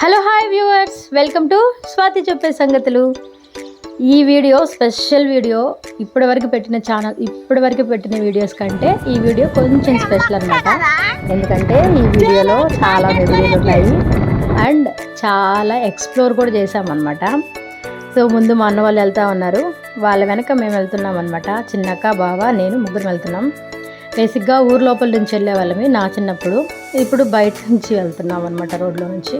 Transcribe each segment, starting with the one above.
Hello hi viewers, welcome to Swathi చెప్పే సంగతులు. ఈ వీడియో స్పెషల్ వీడియో. ఇప్పటివరకు పెట్టిన వీడియోస్ కంటే ఈ వీడియో కొంచెం స్పెషల్ అనమాట. ఎందుకంటే ఈ వీడియోలో చాలా మెమరీలు ఉన్నాయి అండ్ చాలా ఎక్స్ప్లోర్ కూడా చేసామన్నమాట. సో ముందు మా అన్న వాళ్ళు వెళ్తూ ఉన్నారు, వాళ్ళ వెనక మేము వెళ్తున్నాం అనమాట. చిన్నక్క, బావ, నేను ముగ్గురు వెళ్తున్నాం. బేసిక్గా ఊరు లోపల నుంచి వెళ్ళే వాళ్ళమి నా చిన్నప్పుడు. ఇప్పుడు బయట నుంచి వెళ్తున్నాం అనమాట, రోడ్లో నుంచి.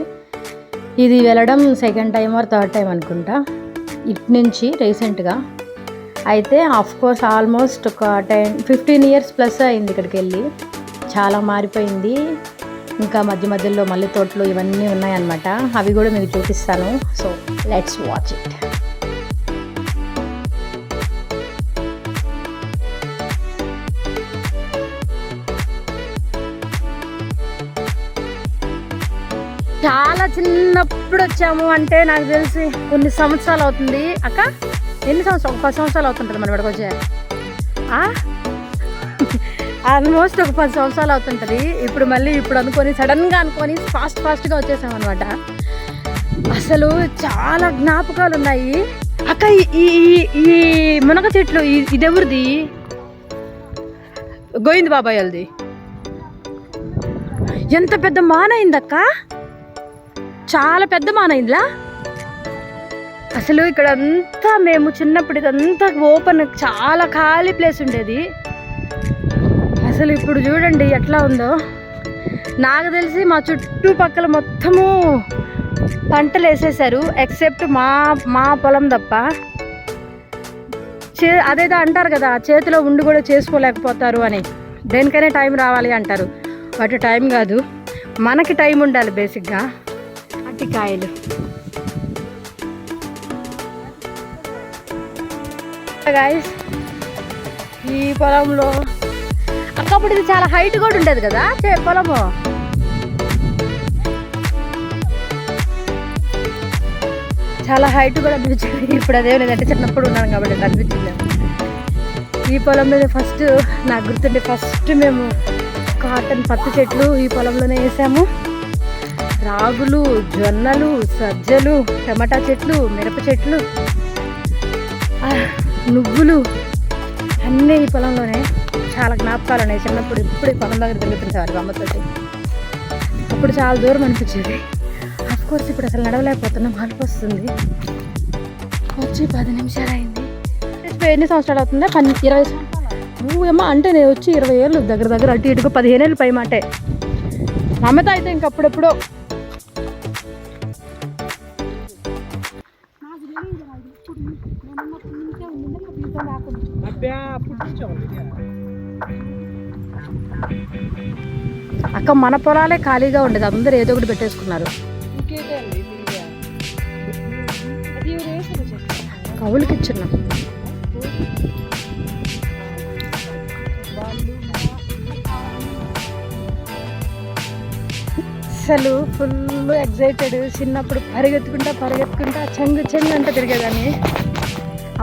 ఇది వెళ్ళడం second time or third time అనుకుంటా ఇటు నుంచి రీసెంట్గా. అయితే ఆఫ్కోర్స్ ఆల్మోస్ట్ ఒక 15 ఇయర్స్ ప్లస్ అయింది ఇక్కడికి వెళ్ళి. చాలా మారిపోయింది. ఇంకా మధ్యలో మల్లె తోటలు ఇవన్నీ ఉన్నాయన్నమాట. అవి కూడా మీకు చూపిస్తాను. So let's watch it. చాలా చిన్నప్పుడు వచ్చాము, అంటే నాకు తెలిసి కొన్ని సంవత్సరాలు అవుతుంది. అక్క ఎన్ని సంవత్సరాలు? 10 సంవత్సరాలు అవుతుంటుంది మనం ఇక్కడికి వచ్చే. ఆల్మోస్ట్ ఒక 10 సంవత్సరాలు అవుతుంటుంది. ఇప్పుడు అనుకొని సడన్గా ఫాస్ట్గా వచ్చేసాం అనమాట. అసలు చాలా జ్ఞాపకాలు ఉన్నాయి. అక్క ఈ మునగ చెట్లు ఇదెవరిది? గోవింద్ బాబాయ్ వాళ్ళది. ఎంత పెద్ద మానైందక్క, చాలా పెద్ద మానైందిలా. అసలు ఇక్కడ అంతా మేము చిన్నప్పుడు ఇదంతా ఓపెన్, చాలా ఖాళీ ప్లేస్ ఉండేది. అసలు ఇప్పుడు చూడండి ఎట్లా ఉందో. నాకు తెలిసి మా చుట్టుపక్కల మొత్తము పంటలు వేసేసారు, ఎక్సెప్ట్ మా పొలం తప్ప. అదేదో అంటారు కదా, చేతిలో ఉండి కూడా చేసుకోలేకపోతారు అని. దేనికైనా టైం రావాలి అంటారు. బట్ టైం కాదు, మనకి టైం ఉండాలి బేసిక్గా. అరటికాయలు గాయస్, ఈ పొలంలో అక్కప్పుడు ఇది చాలా హైట్ కూడా ఉండేది కదా పొలము. చాలా హైట్ కూడా అనిపించింది. ఇప్పుడు అదే లేదంటే చిన్నప్పుడు ఉన్నాను కాబట్టి అనిపించింది. ఈ పొలం మీద ఫస్ట్ నాకు గుర్తుండే, ఫస్ట్ మేము కాటన్ పత్తి చెట్లు ఈ పొలంలోనే వేసాము. రాగులు, జొన్నలు, సజ్జలు, టమాటా చెట్లు, మిరప చెట్లు, నువ్వులు అన్నీ ఈ పొలంలోనే. చాలా జ్ఞాపకాలు ఉన్నాయి చిన్నప్పుడు. ఇప్పుడు ఈ పొలం దగ్గర తిరుగుతుంటారు అమ్మతో. అప్పుడు చాలా దూరం అనిపించేది. అఫ్కోర్స్ ఇప్పుడు అసలు నడవలేకపోతున్నాం, అలుపు వస్తుంది. వచ్చి 10 నిమిషాలు అయింది. ఎన్ని సంవత్సరాలు అవుతుందా? 20 సంవత్సరాలు ఏమో. అంటే నేను వచ్చి 20 ఏళ్ళు దగ్గర అటు ఇటుగా 15 ఏళ్ళు పై మాటే. అమ్మతో అయితే ఇంకప్పుడెప్పుడో. అక్క మన పొలాలే ఖాళీగా ఉండేది, అందరూ ఏదో ఒకటి పెట్టేసుకున్నారు. కవులకి ఇచ్చున్నాం. అసలు ఫుల్ ఎగ్జైటెడ్. చిన్నప్పుడు పరిగెత్తుకుంటా చెంగు అంటే తిరిగేదాన్ని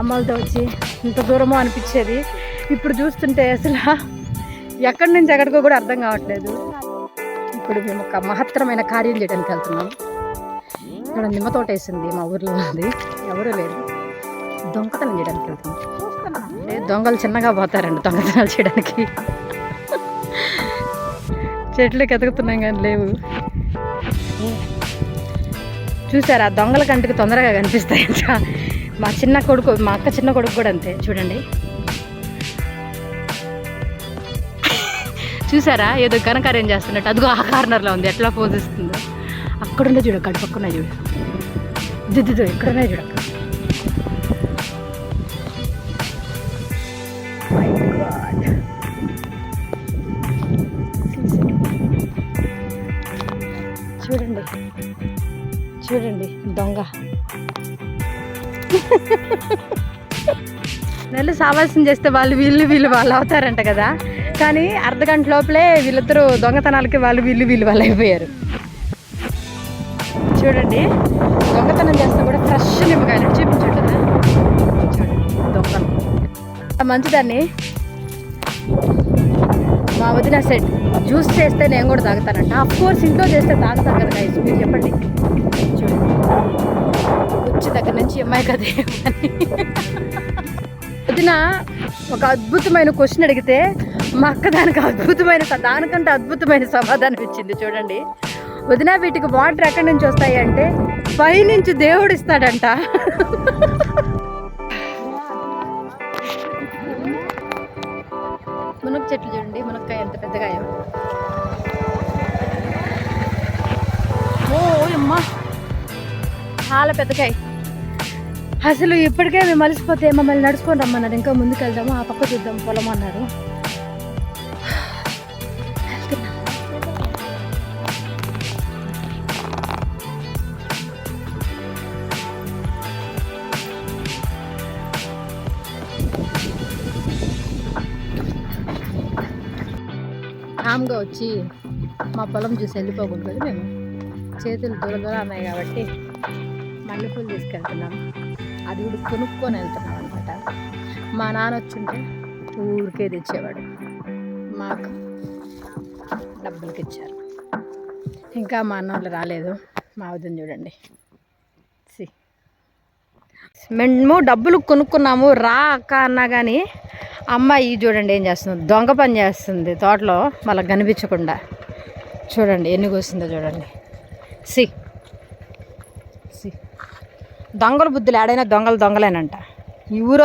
అమ్మలతో వచ్చి. ఇంత దూరమో అనిపించేది. ఇప్పుడు చూస్తుంటే అసలు ఎక్కడి నుంచి ఎక్కడికో కూడా అర్థం కావట్లేదు. ఇప్పుడు మేము ఒక మహత్తరమైన కార్యం చేయడానికి వెళ్తున్నాం. ఇక్కడ నిమ్మ తోట వేసింది మా ఊర్లో ఉంది, ఎవరూ లేదు. దొంగతనం చేయడానికి వెళ్తున్నాం. దొంగలు చిన్నగా పోతారండి దొంగతనాలు చేయడానికి. చెట్లకి ఎదుగుతున్నాం కానీ లేవు. చూసారా, దొంగల కంటికి తొందరగా కనిపిస్తాయంట. మా అక్క చిన్న కొడుకు కూడా అంతే. చూడండి, చూసారా ఏదో ఘనకార్యం చేస్తున్నట్టు. అదిగో ఆ కార్నర్లో ఉంది, ఎట్లా పోజ్ ఇస్తుందో. అక్కడుండే చూడు, అక్కడ పక్కనే చూడు, దిద్దుదో ఎక్కడున్నాయి చూడక్క. చూడండి దొంగ. నెల్లు సావాసం చేస్తే వీళ్ళు అవుతారంట కదా. కానీ అర్ధగంట లోపలే వీళ్ళిద్దరూ దొంగతనాలకి వీళ్ళు అయిపోయారు. చూడండి, దొంగతనం చేస్తే కూడా ఫ్రెష్ నిమ్మకాయలు చూపించండి. చూడండి దొంగతనం. మంచిదాన్ని మా వదిన సెట్ జ్యూస్ చేస్తే నేను కూడా తాగుతానంట. ఆఫ్ కోర్స్ ఇంట్లో చేస్తే తాగుతాను కదా గైస్, మీరు చెప్పండి. చూడండి వచ్చి దగ్గర నుంచి అమ్మాయి కదే అని వదిన ఒక అద్భుతమైన క్వశ్చన్ అడిగితే మా అక్క దానికంటే అద్భుతమైన సమాధానం ఇచ్చింది. చూడండి వదిన, వీటికి వాటర్ ఎక్కడి నుంచి వస్తాయి అంటే పైనుంచి దేవుడు ఇస్తాడంట. మునగ చెట్లు చూడండి, మునక్కాయ ఎంత పెద్దగా. ఓ అమ్మా చాలా పెద్దకాయ. అసలు ఇప్పటికే మేము మలిసిపోతే మమ్మల్ని నడుచుకొని రమ్మన్నారు. ఇంకా ముందుకు వెళ్దాము, ఆ పక్క చూద్దాం పొలం అన్నారు. కామ్గా వచ్చి మా పొలం చూసి వెళ్ళిపోకూడదు. మేము చేతులు దూర ఉన్నాయి కాబట్టి మల్లెపూలు తీసుకెళ్తున్నాం. అది కూడా కొనుక్కొని వెళ్తున్నాం అనమాట. మా నాన్న వచ్చుంటే ఊరికే తెచ్చేవాడు, మాకు డబ్బులకి ఇచ్చారు. ఇంకా మా అన్న వాళ్ళు రాలేదు. మా వదిన చూడండి, మేము డబ్బులు కొనుక్కున్నాము రా అక్క అన్నా కానీ అమ్మాయి చూడండి ఏం చేస్తుంది, దొంగ పని చేస్తుంది తోటలో, మళ్ళీ కనిపించకుండా. చూడండి ఎన్ని కోసిందో చూడండి. సి దొంగల బుద్ధులు ఏడైనా దొంగలేనంట. ఈ ఊరు